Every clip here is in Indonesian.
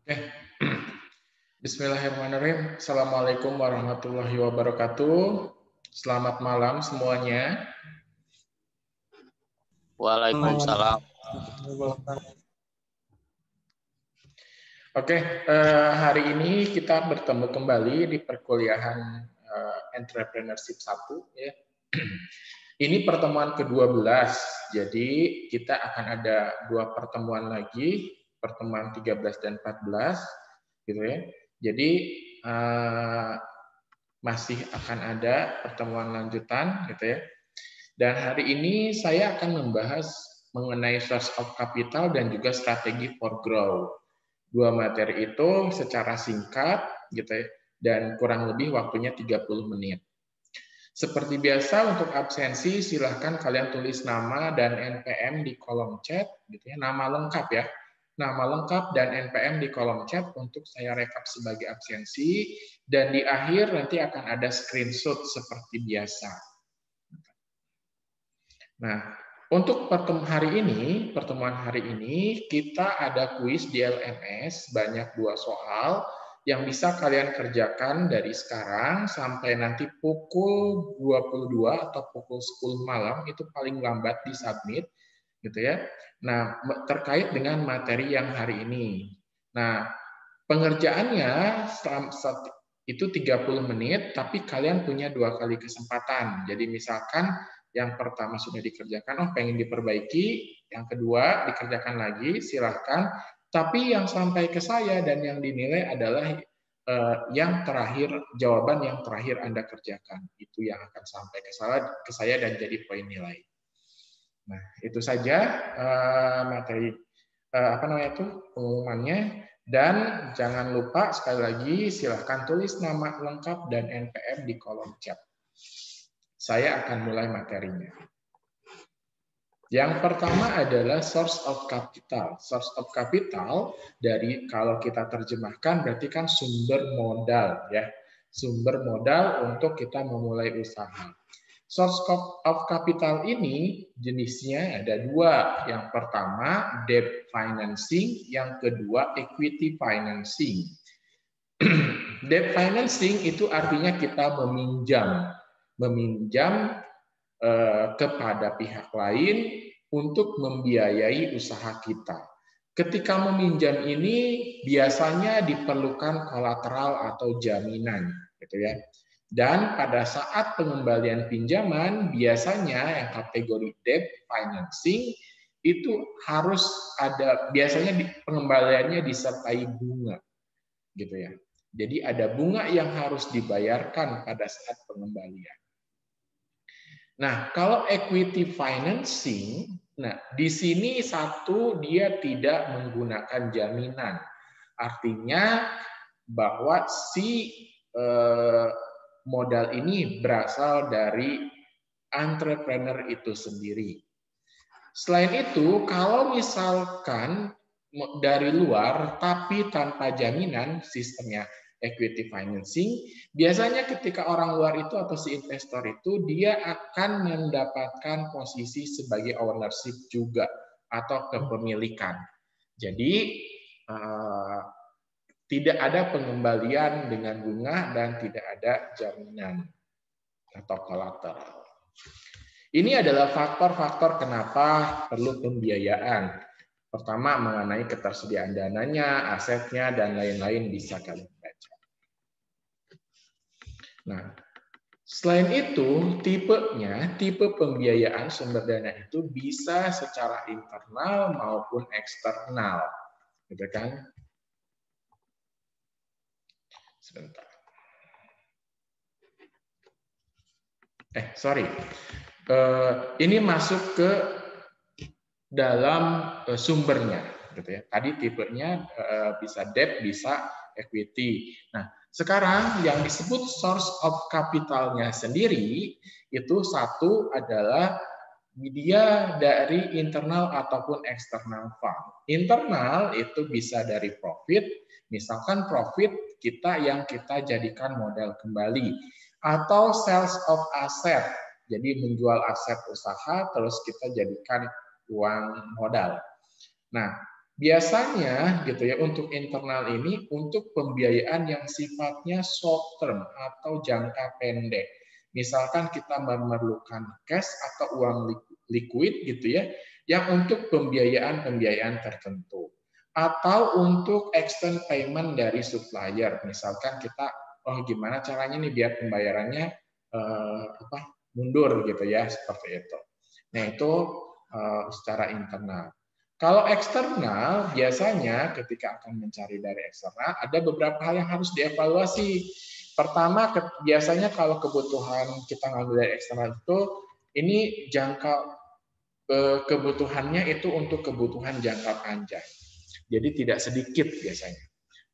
Oke. Bismillahirrahmanirrahim. Assalamualaikum warahmatullahi wabarakatuh. Selamat malam semuanya. Waalaikumsalam. Oke, hari ini kita bertemu kembali di perkuliahan Entrepreneurship 1 ya. Ini pertemuan ke-12. Jadi kita akan ada 2 pertemuan lagi, pertemuan 13 dan 14 gitu ya. Jadi masih akan ada pertemuan lanjutan gitu ya. Dan hari ini saya akan membahas mengenai source of capital dan juga strategi for growth. 2 materi itu secara singkat gitu ya, dan kurang lebih waktunya 30 menit. Seperti biasa untuk absensi silahkan kalian tulis nama dan NPM di kolom chat gitu ya, nama lengkap ya. Nama lengkap dan NPM di kolom chat untuk saya rekap sebagai absensi, dan di akhir nanti akan ada screenshot seperti biasa. Nah, untuk pertemuan hari ini kita ada kuis di LMS banyak 2 soal yang bisa kalian kerjakan dari sekarang sampai nanti pukul 22 atau pukul 10 malam, itu paling lambat di submit gitu ya. Nah, terkait dengan materi yang hari ini. Nah, pengerjaannya itu 30 menit, tapi kalian punya 2 kali kesempatan. Jadi misalkan yang pertama sudah dikerjakan, pengen diperbaiki, yang kedua dikerjakan lagi, silahkan. Tapi yang sampai ke saya dan yang dinilai adalah yang terakhir, jawaban yang terakhir Anda kerjakan. Itu yang akan sampai ke saya dan jadi poin nilai. Nah, itu saja materi pengumumannya. Dan jangan lupa sekali lagi silahkan tulis nama lengkap dan NPM di kolom chat. Saya akan mulai materinya. Yang pertama adalah source of capital. Source of capital dari kalau kita terjemahkan berarti kan sumber modal ya. Sumber modal untuk kita memulai usaha. Source of capital ini jenisnya ada 2. Yang pertama debt financing, yang kedua equity financing. Debt financing itu artinya kita meminjam kepada pihak lain untuk membiayai usaha kita. Ketika meminjam ini biasanya diperlukan kolateral atau jaminan, gitu ya. Dan pada saat pengembalian pinjaman biasanya yang kategori debt financing itu harus ada, biasanya pengembaliannya disertai bunga, gitu ya. Jadi ada bunga yang harus dibayarkan pada saat pengembalian. Nah, kalau equity financing, nah di sini satu dia tidak menggunakan jaminan. Artinya bahwa si modal ini berasal dari entrepreneur itu sendiri. Selain itu, kalau misalkan dari luar tapi tanpa jaminan, sistemnya equity financing, biasanya ketika orang luar itu atau si investor itu dia akan mendapatkan posisi sebagai ownership juga atau kepemilikan. Jadi tidak ada pengembalian dengan bunga dan tidak ada jaminan atau kolateral. Ini adalah faktor-faktor kenapa perlu pembiayaan. Pertama, mengenai ketersediaan dananya, asetnya, dan lain-lain bisa kalian baca. Nah, selain itu, tipe pembiayaan sumber dana itu bisa secara internal maupun eksternal. Gitu kan? Sebentar. Sorry. Ini masuk ke dalam sumbernya, gitu ya. Tadi tipenya bisa debt, bisa equity. Nah, sekarang yang disebut source of capitalnya sendiri itu satu adalah dia dari internal ataupun external fund. Internal itu bisa dari profit, misalkan profit kita yang kita jadikan modal kembali, atau sales of asset, jadi menjual aset usaha terus kita jadikan uang modal. Nah, Biasanya gitu ya untuk internal ini untuk pembiayaan yang sifatnya short term atau jangka pendek. Misalkan kita memerlukan cash atau uang liquid gitu ya, yang untuk pembiayaan-pembiayaan tertentu. Atau untuk extend payment dari supplier. Misalkan kita, oh gimana caranya nih biar pembayarannya mundur gitu ya, seperti itu. Nah itu secara internal. Kalau eksternal, biasanya ketika akan mencari dari eksternal, ada beberapa hal yang harus dievaluasi. Pertama, biasanya kalau kebutuhan kita ngambil dari eksternal itu, ini kebutuhannya itu untuk kebutuhan jangka panjang. Jadi tidak sedikit biasanya.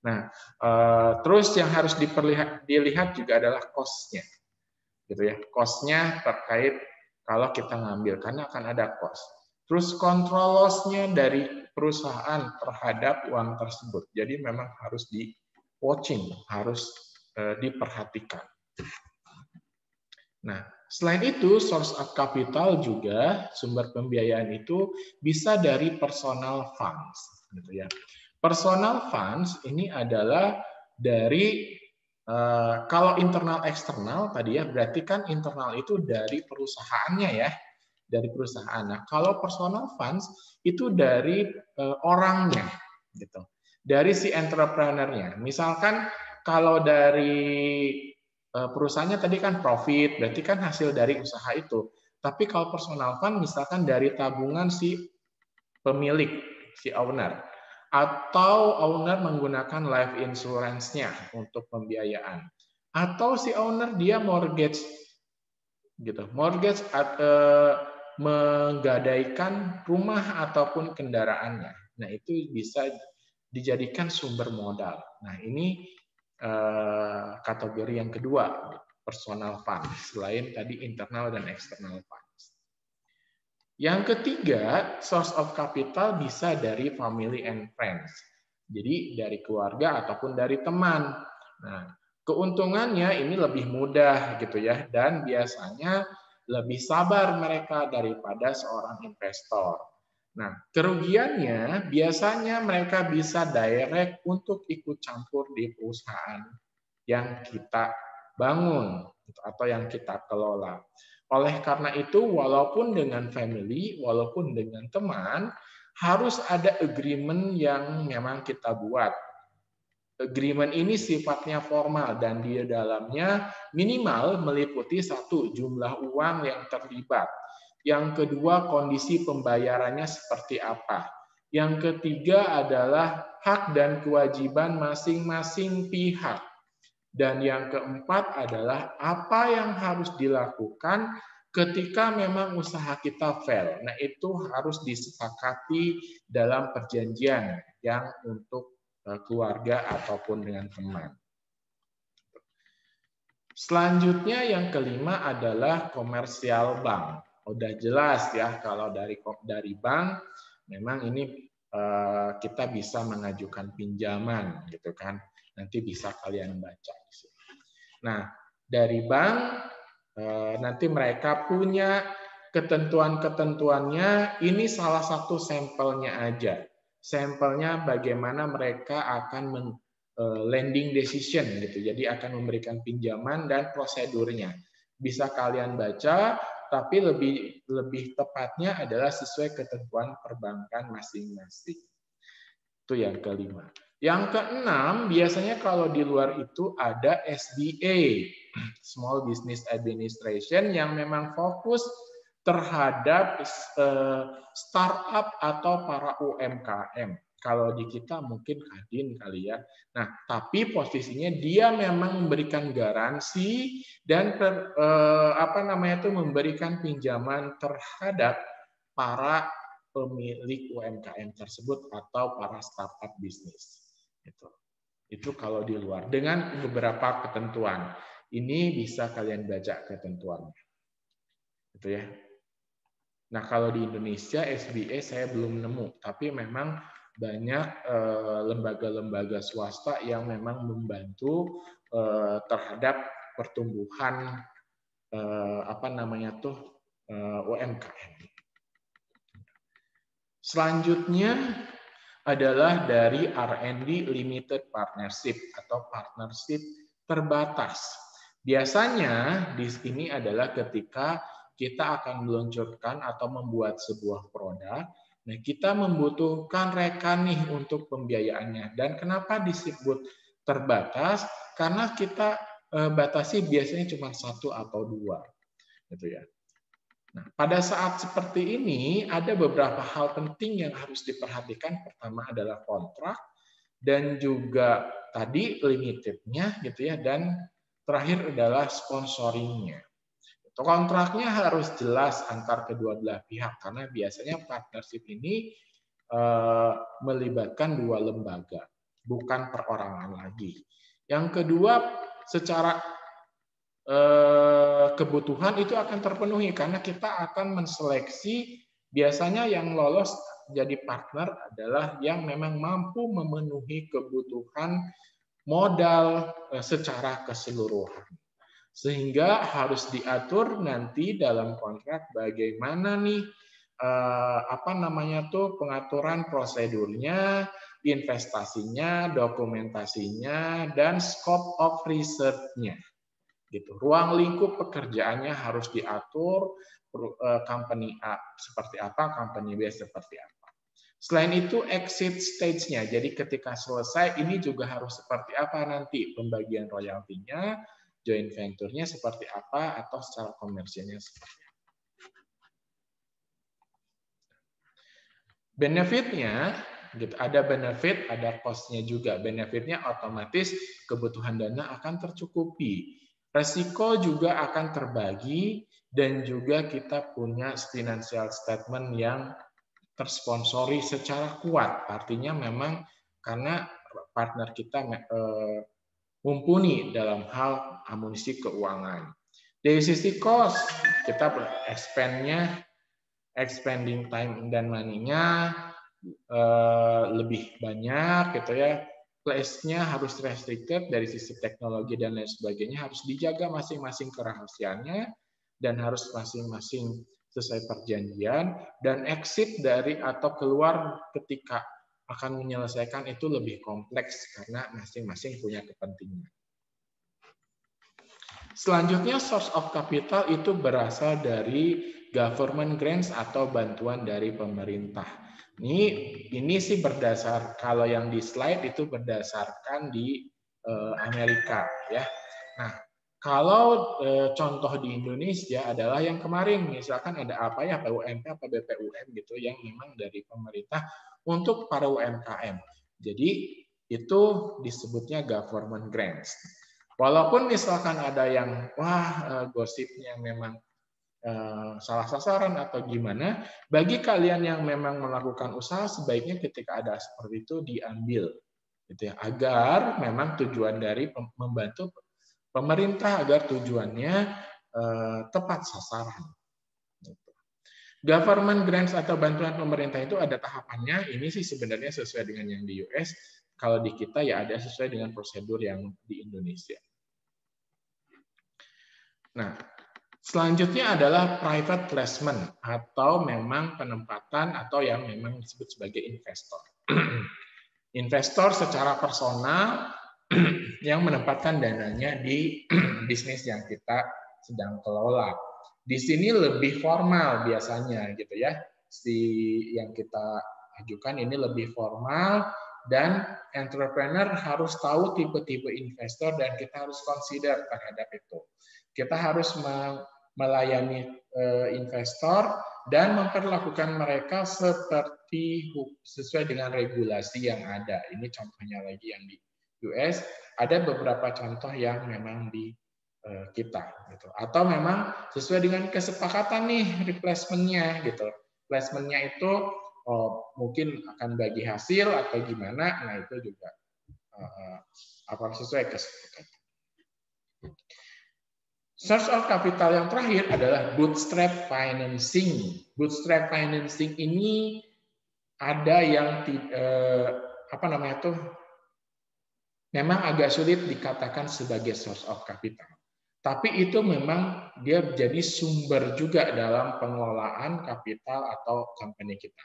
Nah, terus yang harus dilihat juga adalah cost-nya. Gitu ya. Cost-nya terkait kalau kita ngambil, karena akan ada cost. Terus control loss-nya dari perusahaan terhadap uang tersebut. Jadi memang harus di-watching, harus diperhatikan. Nah, selain itu, source of capital juga, sumber pembiayaan itu bisa dari personal funds. Gitu ya. Personal funds ini adalah dari, kalau internal eksternal tadi ya, berarti kan internal itu dari perusahaannya ya, dari perusahaan. Nah, kalau personal funds itu dari orangnya, gitu. Dari si entrepreneur-nya. Misalkan kalau dari perusahaannya tadi kan profit, berarti kan hasil dari usaha itu. Tapi kalau personal fund misalkan dari tabungan si pemilik, si owner. Atau owner menggunakan life insurance-nya untuk pembiayaan. Atau si owner dia mortgage gitu. Mortgage menggadaikan rumah ataupun kendaraannya. Nah, itu bisa dijadikan sumber modal. Nah, ini kategori yang kedua, personal fund, selain tadi internal dan external funds. Yang ketiga, source of capital bisa dari family and friends. Jadi dari keluarga ataupun dari teman. Nah, keuntungannya ini lebih mudah gitu ya, dan biasanya lebih sabar mereka daripada seorang investor. Nah, kerugiannya biasanya mereka bisa direct untuk ikut campur di perusahaan yang kita bangun atau yang kita kelola. Oleh karena itu, walaupun dengan family, walaupun dengan teman, harus ada agreement yang memang kita buat. Agreement ini sifatnya formal dan di dalamnya minimal meliputi satu, jumlah uang yang terlibat. Yang kedua, kondisi pembayarannya seperti apa. Yang ketiga adalah hak dan kewajiban masing-masing pihak. Dan yang keempat adalah apa yang harus dilakukan ketika memang usaha kita fail. Nah, itu harus disepakati dalam perjanjian yang untuk keluarga ataupun dengan teman. Selanjutnya yang kelima adalah komersial bank. Udah jelas ya kalau dari bank memang ini kita bisa mengajukan pinjaman gitu kan. Nanti bisa kalian baca di sini. Nah, dari bank nanti mereka punya ketentuan-ketentuannya. Ini salah satu sampelnya aja. Sampelnya bagaimana mereka akan lending decision gitu. Jadi akan memberikan pinjaman dan prosedurnya. Bisa kalian baca, tapi lebih tepatnya adalah sesuai ketentuan perbankan masing-masing. Itu yang kelima. Yang keenam, biasanya kalau di luar itu ada SBA, Small Business Administration, yang memang fokus terhadap startup atau para UMKM. Kalau di kita mungkin Kadin kali ya. Nah, tapi posisinya dia memang memberikan garansi dan memberikan pinjaman terhadap para pemilik UMKM tersebut atau para startup bisnis. Itu kalau di luar dengan beberapa ketentuan. Ini bisa kalian baca ketentuannya. Gitu ya. Nah, kalau di Indonesia SBA saya belum nemu, tapi memang banyak lembaga-lembaga swasta yang memang membantu terhadap pertumbuhan UMKM. Selanjutnya adalah dari R&D Limited Partnership atau partnership terbatas. Biasanya di sini adalah ketika kita akan meluncurkan atau membuat sebuah produk, nah kita membutuhkan rekan nih untuk pembiayaannya. Dan kenapa disebut terbatas? Karena kita batasi biasanya cuma 1 atau 2, gitu ya. Nah, pada saat seperti ini ada beberapa hal penting yang harus diperhatikan. Pertama adalah kontrak dan juga tadi limitednya, gitu ya. Dan terakhir adalah sponsoringnya. Kontraknya harus jelas antar kedua belah pihak karena biasanya partnership ini melibatkan 2 lembaga, bukan perorangan lagi. Yang kedua, secara kebutuhan itu akan terpenuhi karena kita akan menseleksi biasanya yang lolos jadi partner adalah yang memang mampu memenuhi kebutuhan modal secara keseluruhan. Sehingga harus diatur nanti dalam kontrak bagaimana nih pengaturan prosedurnya, investasinya, dokumentasinya, dan scope of research-nya. Gitu. Ruang lingkup pekerjaannya harus diatur, company A seperti apa, company B seperti apa. Selain itu exit stage-nya, jadi ketika selesai ini juga harus seperti apa nanti pembagian royaltinya, joint venture-nya seperti apa, atau secara komersialnya seperti apa. Benefit-nya, gitu, ada benefit, ada cost-nya juga. Benefit-nya otomatis kebutuhan dana akan tercukupi. Resiko juga akan terbagi dan juga kita punya financial statement yang tersponsori secara kuat. Artinya memang karena partner kita mumpuni dalam hal amunisi keuangan. Dari sisi cost, kita expanding time dan money-nya lebih banyak gitu ya. Place-nya harus restricted dari sisi teknologi dan lain sebagainya, harus dijaga masing-masing kerahasiaannya dan harus masing-masing sesuai perjanjian, dan exit dari atau keluar ketika akan menyelesaikan itu lebih kompleks karena masing-masing punya kepentingan. Selanjutnya source of capital itu berasal dari government grants atau bantuan dari pemerintah. Ini sih berdasar, kalau yang di slide itu berdasarkan di Amerika ya. Nah, kalau contoh di Indonesia adalah yang kemarin, misalkan ada apa ya, PUMK atau BPUM gitu yang memang dari pemerintah untuk para UMKM. Jadi itu disebutnya government grants. Walaupun misalkan ada yang gosipnya memang salah sasaran atau gimana, bagi kalian yang memang melakukan usaha sebaiknya ketika ada seperti itu diambil, gitu ya, agar memang tujuan dari membantu pemerintah agar tujuannya tepat sasaran. Government grants atau bantuan pemerintah itu ada tahapannya. Ini sih sebenarnya sesuai dengan yang di US. Kalau di kita ya ada sesuai dengan prosedur yang di Indonesia. Nah, selanjutnya adalah private placement atau memang penempatan atau yang memang disebut sebagai investor. Investor secara personal yang menempatkan dananya di bisnis yang kita sedang kelola. Di sini lebih formal biasanya gitu ya. Yang kita ajukan ini lebih formal dan entrepreneur harus tahu tipe-tipe investor dan kita harus consider terhadap itu. Kita harus melayani investor dan memperlakukan mereka sesuai dengan regulasi yang ada. Ini contohnya lagi yang di US, ada beberapa contoh yang memang di kita gitu. Atau memang sesuai dengan kesepakatan nih replacement-nya gitu. Placement-nya itu mungkin akan bagi hasil atau gimana, nah itu juga sesuai kesepakatan. Source of capital yang terakhir adalah bootstrap financing. Bootstrap financing ini ada yang memang agak sulit dikatakan sebagai source of capital. Tapi itu memang dia jadi sumber juga dalam pengelolaan kapital atau company kita.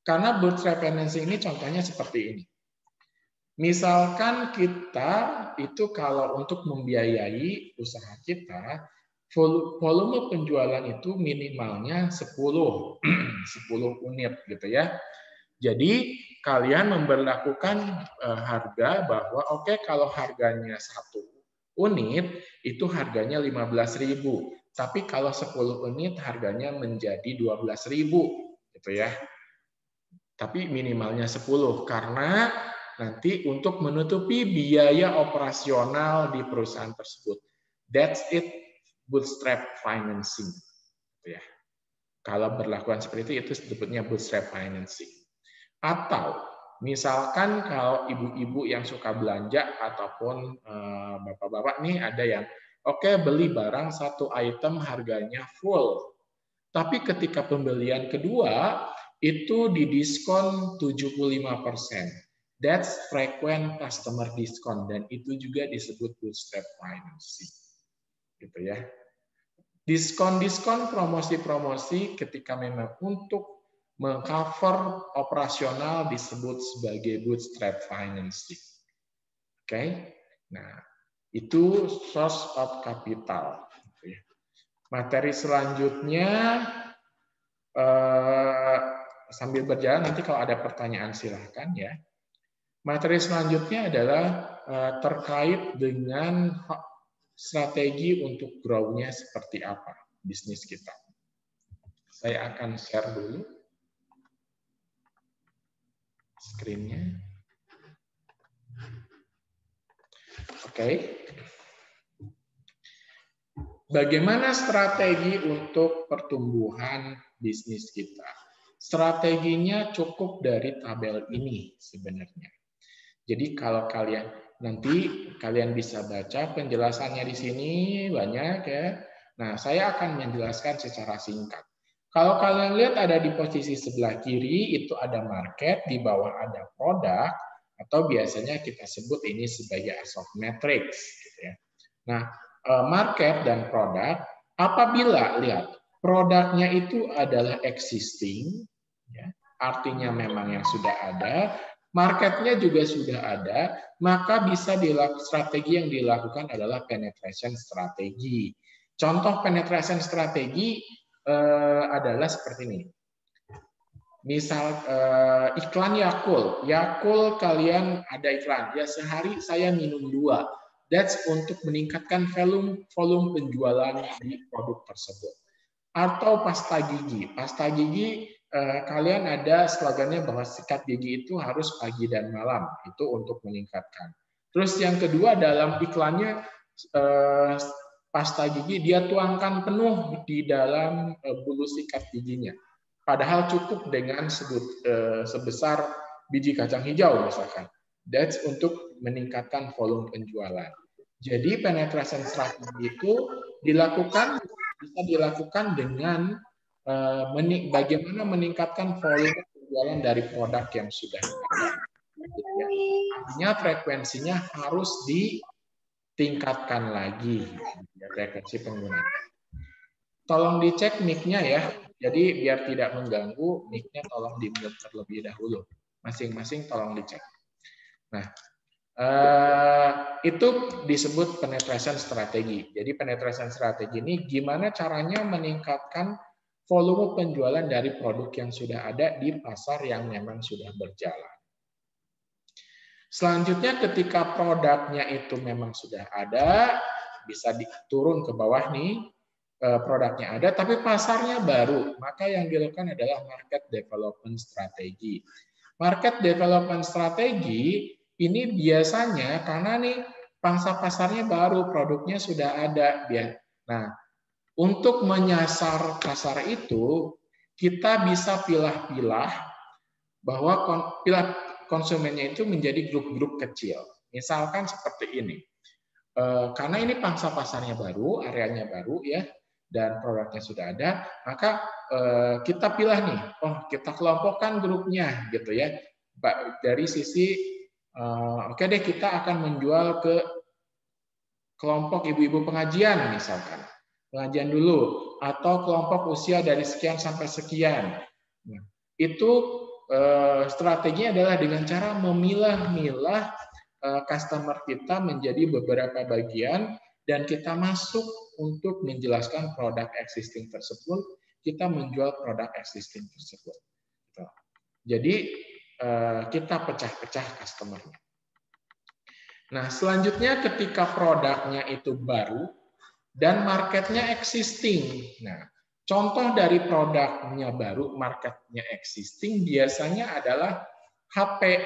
Karena bootstrap financing ini contohnya seperti ini. Misalkan kita itu kalau untuk membiayai usaha kita, volume penjualan itu minimalnya 10 unit gitu ya. Jadi kalian memberlakukan harga bahwa oke, kalau harganya 1 unit itu harganya 15.000, tapi kalau 10 unit harganya menjadi 12.000 gitu ya. Tapi minimalnya 10 karena nanti untuk menutupi biaya operasional di perusahaan tersebut. That's it, bootstrap financing. Ya. Kalau berlakuan seperti itu disebutnya bootstrap financing. Atau misalkan kalau ibu-ibu yang suka belanja ataupun bapak-bapak nih ada yang oke, beli barang satu item harganya full. Tapi ketika pembelian kedua itu didiskon 75%. That's frequent customer discount dan itu juga disebut bootstrap financing. Gitu ya. Diskon-diskon, promosi-promosi ketika memang untuk mengcover operasional disebut sebagai bootstrap financing. Oke. Nah, itu source of capital. Materi selanjutnya sambil berjalan nanti kalau ada pertanyaan silahkan ya. Materi selanjutnya adalah terkait dengan strategi untuk grow-nya seperti apa bisnis kita. Saya akan share dulu screen-nya. Oke. Bagaimana strategi untuk pertumbuhan bisnis kita? Strateginya cukup dari tabel ini sebenarnya. Jadi kalau nanti kalian bisa baca penjelasannya di sini banyak ya. Nah, saya akan menjelaskan secara singkat. Kalau kalian lihat ada di posisi sebelah kiri itu ada market, di bawah ada produk, atau biasanya kita sebut ini sebagai asset matrix gitu ya. Nah, market dan produk, apabila lihat produknya itu adalah existing, ya, artinya memang yang sudah ada, marketnya juga sudah ada, maka bisa strategi yang dilakukan adalah penetration strategi. Contoh penetration strategi adalah seperti ini. Misal iklan Yakult, Yakult kalian ada iklan, ya sehari saya minum 2. That's untuk meningkatkan volume penjualan di produk tersebut. Atau pasta gigi. Pasta gigi kalian ada slogannya bahwa sikat gigi itu harus pagi dan malam. Itu untuk meningkatkan. Terus yang kedua dalam iklannya pasta gigi dia tuangkan penuh di dalam bulu sikat giginya. Padahal cukup dengan sebesar biji kacang hijau misalkan. That's untuk meningkatkan volume penjualan. Jadi penetration strategi itu bisa dilakukan dengan bagaimana meningkatkan volume penjualan dari produk yang sudah ada. Artinya frekuensinya harus ditingkatkan lagi, frekuensi penggunaan. Tolong dicek mic-nya ya. Jadi biar tidak mengganggu, mic-nya tolong di-mute terlebih dahulu. Masing-masing tolong dicek. Nah, itu disebut penetration strategi. Jadi penetration strategi ini gimana caranya meningkatkan volume penjualan dari produk yang sudah ada di pasar yang memang sudah berjalan. Selanjutnya ketika produknya itu memang sudah ada, bisa diturun ke bawah nih, produknya ada, tapi pasarnya baru, maka yang dilakukan adalah market development strategi. Market development strategi ini biasanya karena nih pangsa pasarnya baru, produknya sudah ada. Nah, untuk menyasar pasar itu, kita bisa pilah-pilah bahwa konsumennya itu menjadi grup-grup kecil. Misalkan seperti ini. Karena ini pangsa pasarnya baru, areanya baru ya, dan produknya sudah ada, maka kita pilih nih, kita kelompokkan grupnya gitu ya. Dari sisi oke deh kita akan menjual ke kelompok ibu-ibu pengajian misalkan. Pengajian dulu atau kelompok usia dari sekian sampai sekian. Nah, itu strateginya adalah dengan cara memilah-milah customer kita menjadi beberapa bagian dan kita masuk untuk menjelaskan produk existing tersebut, kita menjual produk existing tersebut. Jadi kita pecah-pecah customer-nya. Nah, selanjutnya ketika produknya itu baru dan marketnya existing. Nah, contoh dari produknya baru, marketnya existing biasanya adalah HP.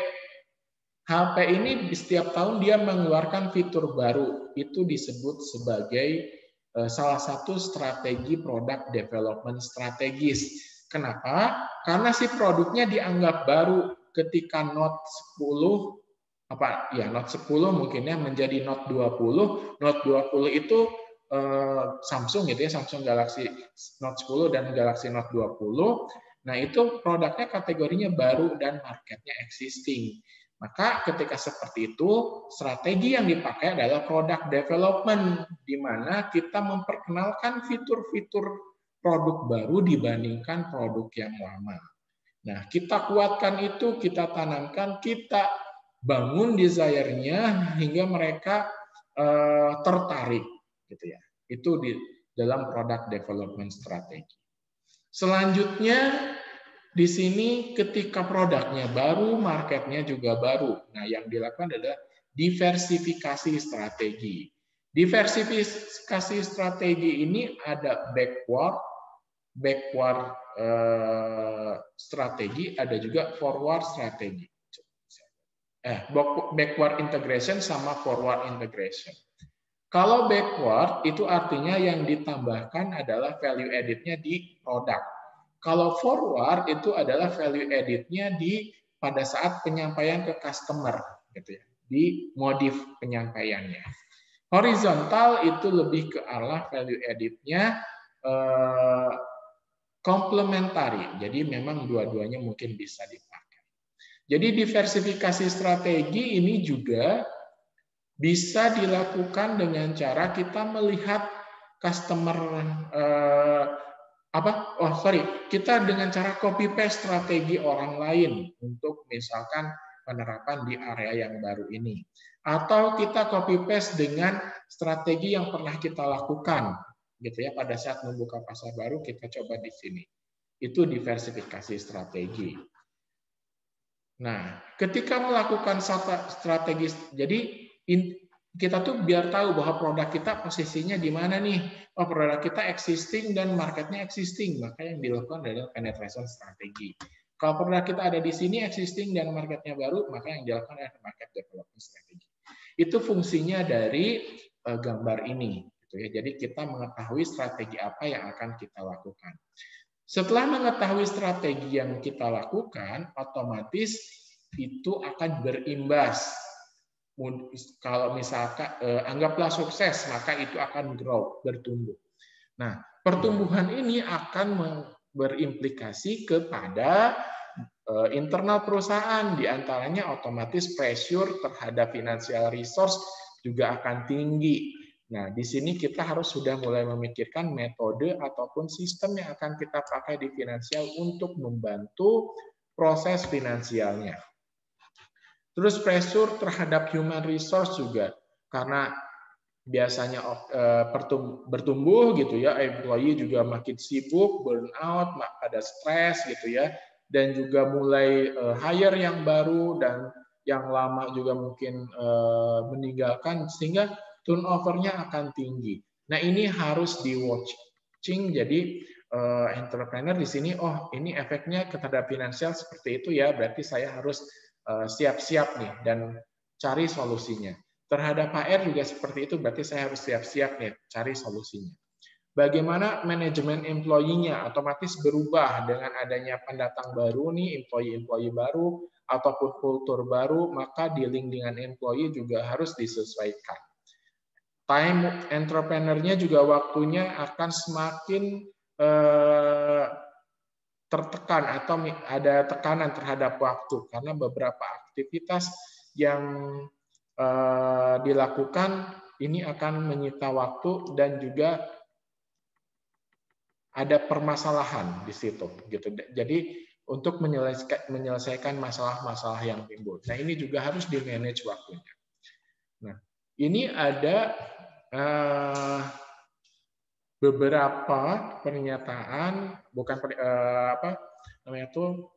HP ini di setiap tahun dia mengeluarkan fitur baru. Itu disebut sebagai salah satu strategi product development strategis. Kenapa? Karena si produknya dianggap baru ketika Note 10 Note 10 mungkinnya menjadi Note 20. Note 20 itu Samsung gitu ya, Samsung Galaxy Note 10 dan Galaxy Note 20. Nah, itu produknya kategorinya baru dan marketnya existing. Maka ketika seperti itu, strategi yang dipakai adalah product development, di mana kita memperkenalkan fitur-fitur produk baru dibandingkan produk yang lama. Nah, kita kuatkan itu, kita tanamkan, kita bangun desire-nya hingga mereka tertarik, gitu ya. Itu di dalam product development strategi. Selanjutnya di sini ketika produknya baru, marketnya juga baru. Nah, yang dilakukan adalah diversifikasi strategi. Diversifikasi strategi ini ada backward strategi, ada juga forward strategi. Backward integration sama forward integration. Kalau backward itu artinya yang ditambahkan adalah value added-nya di produk. Kalau forward itu adalah value added-nya pada saat penyampaian ke customer, gitu ya, di modif penyampaiannya. Horizontal itu lebih ke arah value added-nya komplementari. Jadi memang dua-duanya mungkin bisa dipakai. Jadi diversifikasi strategi ini juga bisa dilakukan dengan cara kita melihat customer kita dengan cara copy paste strategi orang lain untuk misalkan penerapan di area yang baru ini, atau kita copy paste dengan strategi yang pernah kita lakukan, gitu ya, pada saat membuka pasar baru kita coba di sini. Itu diversifikasi strategi. Nah, ketika melakukan strategi, jadi kita tuh biar tahu bahwa produk kita posisinya di mana nih. Oh, produk kita existing dan marketnya existing, maka yang dilakukan adalah penetration strategi. Kalau produk kita ada di sini existing dan marketnya baru, maka yang dilakukan adalah market development strategi. Itu fungsinya dari gambar ini, gitu ya. Jadi kita mengetahui strategi apa yang akan kita lakukan. Setelah mengetahui strategi yang kita lakukan, otomatis itu akan berimbas. Kalau misalkan anggaplah sukses, maka itu akan grow, bertumbuh. Nah, pertumbuhan ini akan berimplikasi kepada internal perusahaan, diantaranya otomatis pressure terhadap financial resource juga akan tinggi. Nah, di sini kita harus sudah mulai memikirkan metode ataupun sistem yang akan kita pakai di finansial untuk membantu proses finansialnya. Terus pressure terhadap human resource juga, karena biasanya bertumbuh gitu ya, employee juga makin sibuk, burnout, pada stres gitu ya, dan juga mulai hire yang baru dan yang lama juga mungkin meninggalkan, sehingga turnover-nya akan tinggi. Nah, ini harus di watching. Jadi entrepreneur di sini, oh ini efeknya terhadap finansial seperti itu ya, berarti saya harus siap-siap nih dan cari solusinya. Terhadap HR juga seperti itu, berarti saya harus siap-siap nih cari solusinya. Bagaimana manajemen employee-nya otomatis berubah dengan adanya pendatang baru nih, employee baru ataupun kultur baru, maka dealing dengan employee juga harus disesuaikan. Time entrepreneur-nya juga waktunya akan semakin tertekan atau ada tekanan terhadap waktu karena beberapa aktivitas yang dilakukan ini akan menyita waktu dan juga ada permasalahan di situ gitu. Jadi untuk menyelesaikan masalah-masalah yang timbul. Nah, ini juga harus di-manage waktunya. Nah, ini ada beberapa pernyataan, bukan apa namanya itu,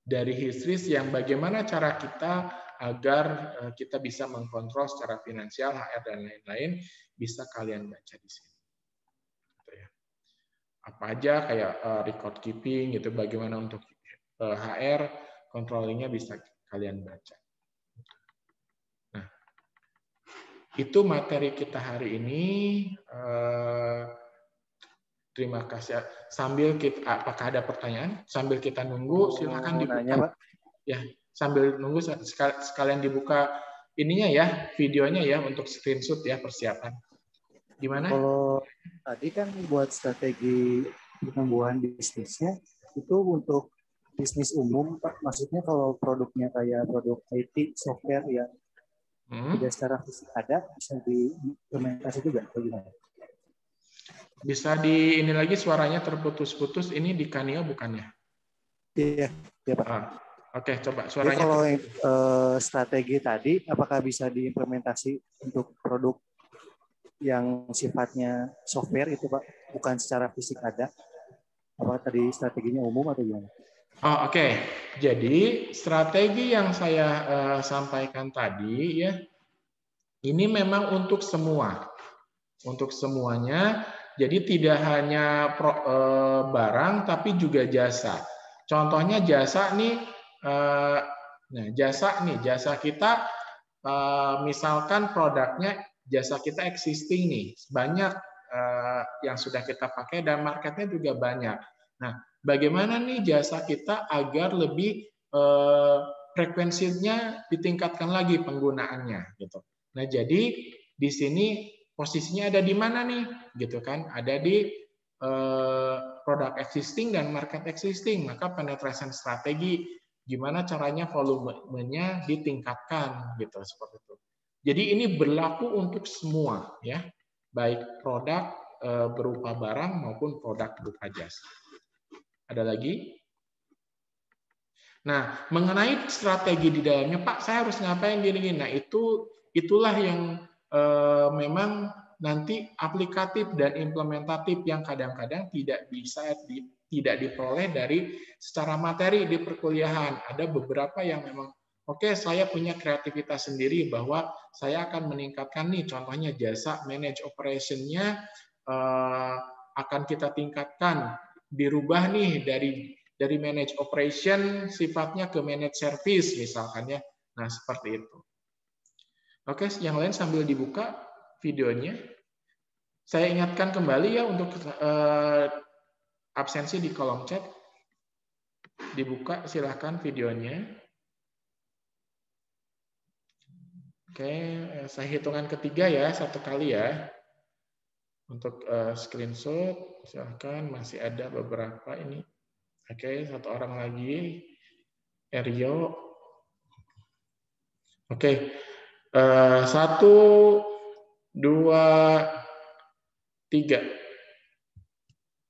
dari historis yang bagaimana cara kita agar kita bisa mengkontrol secara finansial, HR dan lain-lain, bisa kalian baca di sini. Gitu ya. Apa aja kayak record keeping gitu, bagaimana untuk HR controllingnya bisa kalian baca. Nah, itu materi kita hari ini. Terima kasih. Sambil kita, apakah ada pertanyaan? Sambil kita nunggu, silakan dibuka. Nanya, Pak. Ya, sambil nunggu sekalian dibuka ininya ya, videonya ya untuk screenshot ya persiapan. Gimana? Kalau tadi kan buat strategi pertumbuhan bisnisnya itu untuk bisnis umum, Pak. Maksudnya kalau produknya kayak produk IT, software yang tidak secara fisik ada, bisa diimplementasi juga atau gimana? Bisa di ini lagi, suaranya terputus-putus. Ini di Kanio bukannya? Iya, ya Pak. Oke, coba Jadi suaranya. kalau strategi tadi, apakah bisa diimplementasi untuk produk yang sifatnya software itu Pak, bukan secara fisik ada? Apakah tadi strateginya umum atau gimana? Oke. Jadi strategi yang saya sampaikan tadi ya, ini memang untuk semua, untuk semuanya. Jadi tidak hanya barang, tapi juga jasa. Contohnya jasa nih, nah jasa kita, misalkan produknya jasa kita existing nih, banyak yang sudah kita pakai dan marketnya juga banyak. Nah, bagaimana nih jasa kita agar lebih frekuensinya ditingkatkan lagi penggunaannya, gitu. Nah, jadi di sini posisinya ada di mana nih, gitu kan? Ada di produk existing dan market existing. Maka penetration strategi, gimana caranya volumenya ditingkatkan, gitu seperti itu. Jadi ini berlaku untuk semua, ya, baik produk berupa barang maupun produk berupa jasa. Ada lagi? Nah, mengenai strategi di dalamnya, Pak, saya harus ngapain gini-gini. Nah, itulah yang memang nanti aplikatif dan implementatif yang kadang-kadang tidak diperoleh dari secara materi di perkuliahan. Ada beberapa yang memang, oke, saya punya kreativitas sendiri bahwa saya akan meningkatkan nih, contohnya jasa manage operation-nya akan kita tingkatkan, dirubah nih dari manage operation sifatnya ke manage service misalkan ya. Nah, seperti itu. Oke, yang lain sambil dibuka videonya. Saya ingatkan kembali ya untuk absensi di kolom chat. Dibuka silahkan videonya. Oke, saya hitungan ketiga ya, satu kali ya. Untuk screenshot silahkan, masih ada beberapa ini. Oke, satu orang lagi. Erio. Oke. 1, 2, 3.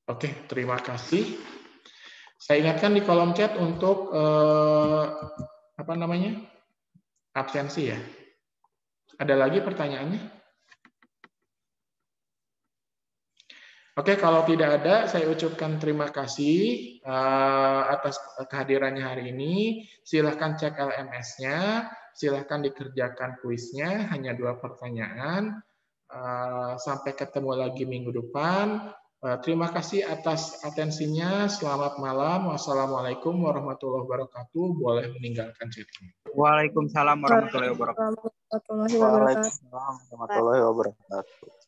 Oke, terima kasih. Saya ingatkan di kolom chat untuk apa namanya? Absensi ya. Ada lagi pertanyaannya? Oke, kalau tidak ada, saya ucapkan terima kasih atas kehadirannya hari ini. Silahkan cek LMS-nya, silahkan dikerjakan kuisnya, hanya 2 pertanyaan. Sampai ketemu lagi minggu depan. Terima kasih atas atensinya. Selamat malam. Wassalamualaikum warahmatullahi wabarakatuh. Boleh meninggalkan chatnya. Waalaikumsalam warahmatullahi wabarakatuh. Waalaikumsalam warahmatullahi wabarakatuh. Waalaikumsalam warahmatullahi wabarakatuh.